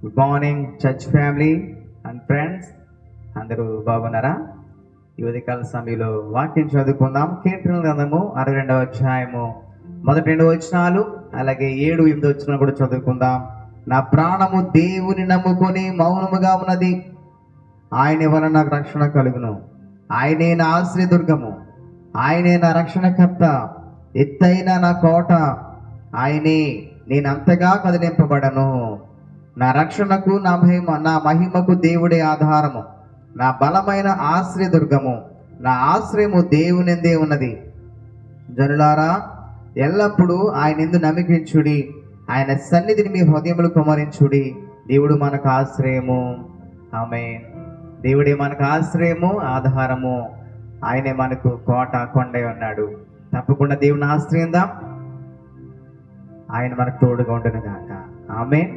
Good morning church family and friends, అందరూ బాగున్నారా? ఈ ఉదయకాల సమయంలో వాక్యం చదువుకుందాం. కీర్తనల గ్రంథము 62వ అధ్యాయము మొదటి 2 వచనాలు, అలాగే 7, 8 వచనాలు కూడా చదువుకుందాం. నా ప్రాణము దేవుని నమ్ముకొని మౌనముగా ఉన్నది, ఆయన వలన నాకు రక్షణ కలుగును. ఆయనే నా ఆశ్రయదుర్గము, ఆయనే నా రక్షణకర్త, ఎత్తైన నా కోట, ఆయనే నేనంతగా కదిలింపబడను. నా రక్షణకు నా మహిమకు దేవుడే ఆధారము, నా బలమైన ఆశ్రయదుర్గము, నా ఆశ్రయము దేవునిందే ఉన్నది. జనులారా, ఎల్లప్పుడూ ఆయన యందు నమ్మికించుడి, ఆయన సన్నిధిని మీ హృదయములు కుమరించుడి. దేవుడు మనకు ఆశ్రయము. ఆమేన్. దేవుడే మనకు ఆశ్రయము, ఆధారము. ఆయనే మనకు కోట, కొండ ఉన్నాడు. తప్పకుండా దేవుని ఆశ్రయిందాం. ఆయన మనకు తోడుగా ఉండును గాక. ఆమేన్.